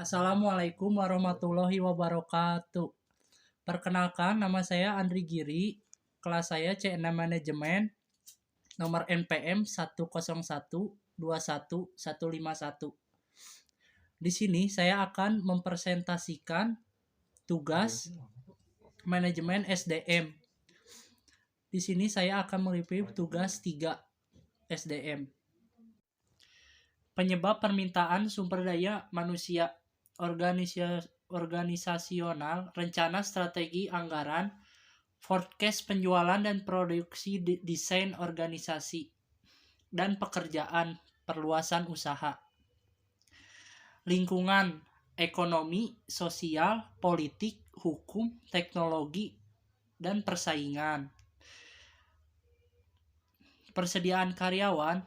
Assalamualaikum warahmatullahi wabarakatuh. Perkenalkan, nama saya Andri Giri, kelas saya C6 Manajemen, nomor NPM 101211151. Di sini saya akan mempresentasikan tugas manajemen SDM. Di sini saya akan mereview tugas 3 SDM. Penyebab permintaan sumber daya manusia, organisasional, rencana strategi anggaran, forecast penjualan dan produksi, desain organisasi, dan pekerjaan perluasan usaha. Lingkungan, ekonomi, sosial, politik, hukum, teknologi, dan persaingan. Persediaan karyawan,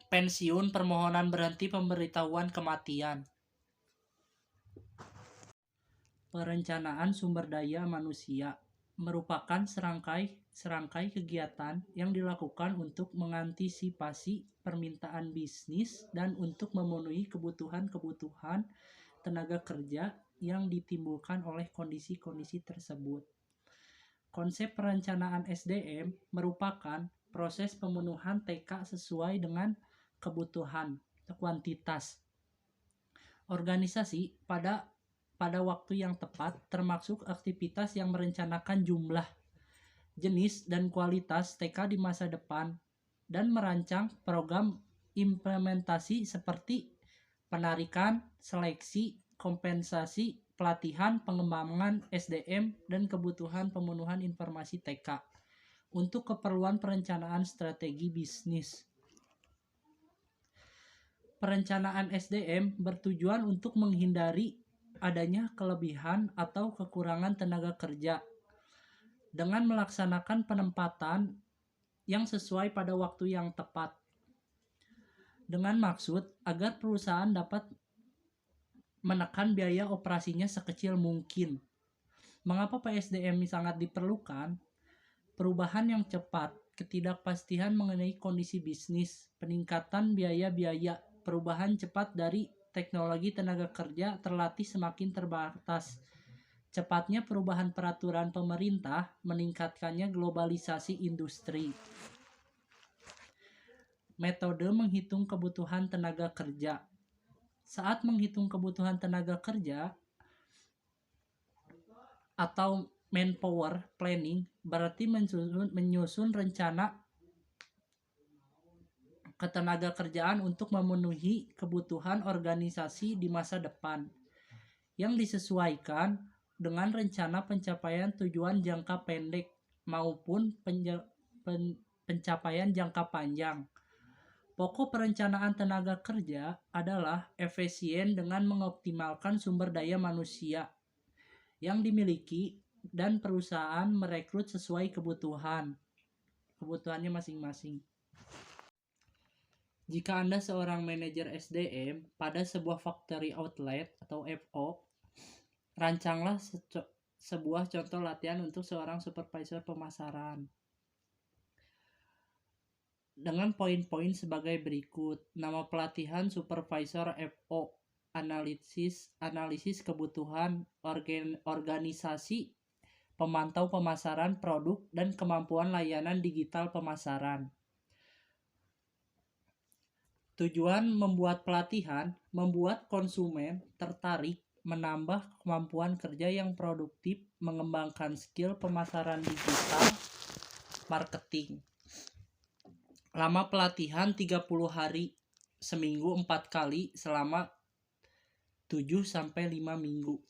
pensiun, permohonan berhenti, pemberitahuan kematian. Perencanaan sumber daya manusia merupakan serangkai kegiatan yang dilakukan untuk mengantisipasi permintaan bisnis dan untuk memenuhi kebutuhan tenaga kerja yang ditimbulkan oleh kondisi-kondisi tersebut. Konsep perencanaan SDM merupakan proses pemenuhan TK sesuai dengan kebutuhan kuantitas organisasi pada waktu yang tepat, termasuk aktivitas yang merencanakan jumlah, jenis, dan kualitas TK di masa depan, dan merancang program implementasi seperti penarikan, seleksi, kompensasi, pelatihan, pengembangan SDM, dan kebutuhan pemenuhan informasi TK untuk keperluan perencanaan strategi bisnis. Perencanaan SDM bertujuan untuk menghindari adanya kelebihan atau kekurangan tenaga kerja dengan melaksanakan penempatan yang sesuai pada waktu yang tepat, dengan maksud agar perusahaan dapat menekan biaya operasinya sekecil mungkin. Mengapa PSDM sangat diperlukan? Perubahan yang cepat, ketidakpastian mengenai kondisi bisnis, peningkatan biaya-biaya, perubahan cepat dari teknologi tenaga kerja terlatih semakin terbatas. Cepatnya perubahan peraturan pemerintah meningkatkannya globalisasi industri. Metode menghitung kebutuhan tenaga kerja. Saat menghitung kebutuhan tenaga kerja atau manpower planning berarti menyusun rencana ketenaga kerjaan untuk memenuhi kebutuhan organisasi di masa depan yang disesuaikan dengan rencana pencapaian tujuan jangka pendek maupun pencapaian jangka panjang. Pokok perencanaan tenaga kerja adalah efisien dengan mengoptimalkan sumber daya manusia yang dimiliki dan perusahaan merekrut sesuai kebutuhannya masing-masing. Jika Anda seorang manajer SDM pada sebuah factory outlet atau FO, rancanglah sebuah contoh latihan untuk seorang supervisor pemasaran dengan poin-poin sebagai berikut. Nama pelatihan supervisor FO, analisis kebutuhan organisasi, pemantau pemasaran produk, dan kemampuan layanan digital pemasaran. Tujuan membuat pelatihan, membuat konsumen tertarik, menambah kemampuan kerja yang produktif, mengembangkan skill pemasaran digital, marketing. Lama pelatihan 30 hari, seminggu 4 kali selama 7-5 minggu.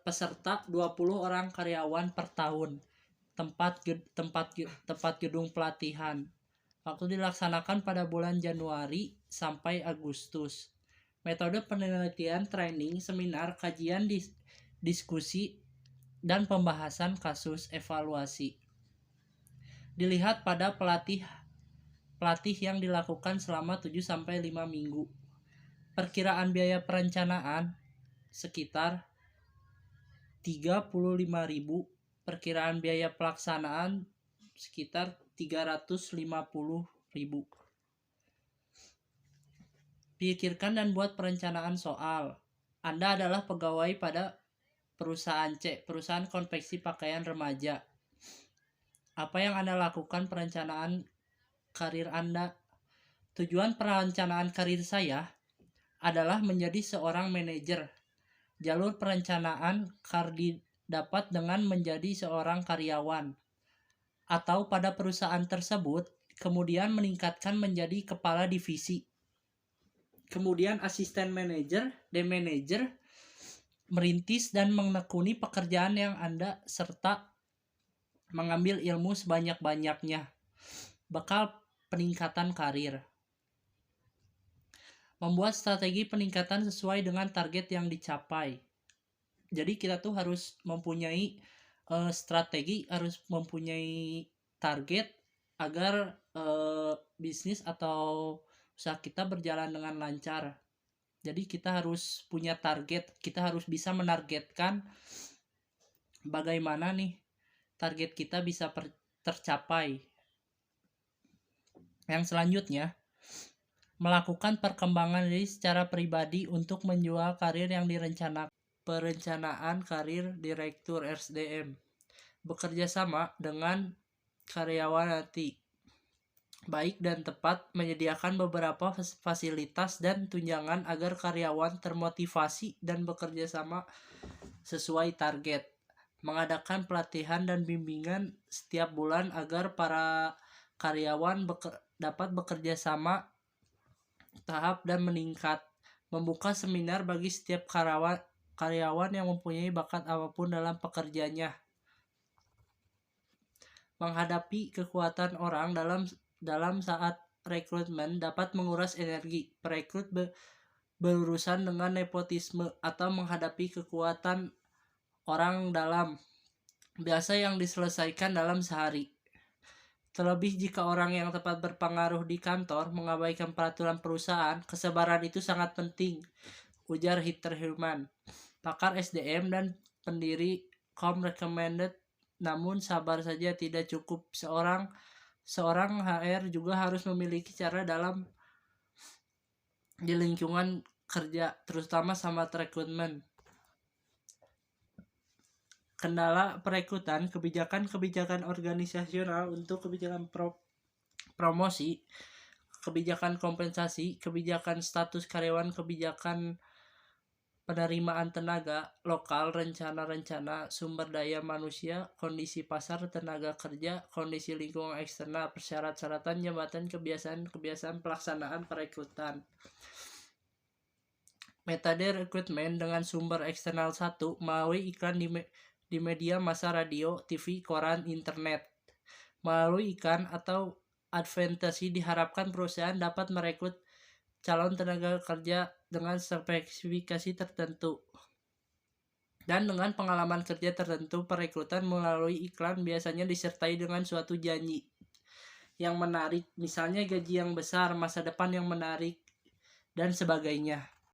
Peserta 20 orang karyawan per tahun. Tempat gedung pelatihan. Waktu dilaksanakan pada bulan Januari sampai Agustus. Metode penelitian, training, seminar, kajian, diskusi, dan pembahasan kasus evaluasi. Dilihat pada pelatih yang dilakukan selama 7-5 minggu. Perkiraan biaya perencanaan sekitar 35.000, perkiraan biaya pelaksanaan sekitar 350.000. Pikirkan dan buat perencanaan soal. Anda adalah pegawai pada perusahaan C, perusahaan konveksi pakaian remaja. Apa yang Anda lakukan perencanaan karir Anda? Tujuan perencanaan karir saya adalah menjadi seorang manajer. Jalur perencanaan karir dapat dengan menjadi seorang karyawan atau pada perusahaan tersebut, kemudian meningkatkan menjadi kepala divisi. Kemudian asisten manajer dan manajer, merintis dan menekuni pekerjaan yang Anda serta mengambil ilmu sebanyak-banyaknya. Bekal peningkatan karir. Membuat strategi peningkatan sesuai dengan target yang dicapai. Jadi kita tuh harus mempunyai strategi, harus mempunyai target agar bisnis atau usaha kita berjalan dengan lancar. Jadi kita harus punya target, kita harus bisa menargetkan bagaimana nih target kita bisa tercapai. Yang selanjutnya, melakukan perkembangan diri secara pribadi untuk menjual karir yang direncanakan. Perencanaan karir direktur SDM. Bekerja sama dengan karyawan nanti. Baik dan tepat menyediakan beberapa fasilitas dan tunjangan agar karyawan termotivasi dan bekerja sama sesuai target. Mengadakan pelatihan dan bimbingan setiap bulan agar para karyawan dapat bekerja sama tahap dan meningkat. Membuka seminar bagi setiap karyawan yang mempunyai bakat apapun dalam pekerjaannya. Menghadapi kekuatan orang dalam saat rekrutmen dapat menguras energi. Perekrut berurusan dengan nepotisme atau menghadapi kekuatan orang dalam biasa yang diselesaikan dalam sehari. Terlebih jika orang yang tepat berpengaruh di kantor mengabaikan peraturan perusahaan, kesabaran itu sangat penting, ujar Heather Hillman, pakar SDM dan pendiri Com Recommended. Namun sabar saja tidak cukup. Seorang HR juga harus memiliki cara dalam di lingkungan kerja, terutama sama rekrutmen. Kendala perekrutan, kebijakan organisasional untuk kebijakan promosi, kebijakan kompensasi, kebijakan status karyawan, kebijakan penerimaan tenaga lokal, rencana sumber daya manusia, kondisi pasar tenaga kerja, kondisi lingkungan eksternal, persyarat-syaratan, jabatan, kebiasaan pelaksanaan perekrutan. Metode rekrutmen dengan sumber eksternal 1 melalui iklan di media massa, radio, TV, koran, internet. Melalui iklan atau advertising diharapkan perusahaan dapat merekrut calon tenaga kerja dengan spesifikasi tertentu dan dengan pengalaman kerja tertentu. Perekrutan melalui iklan biasanya disertai dengan suatu janji yang menarik, misalnya gaji yang besar, masa depan yang menarik, dan sebagainya.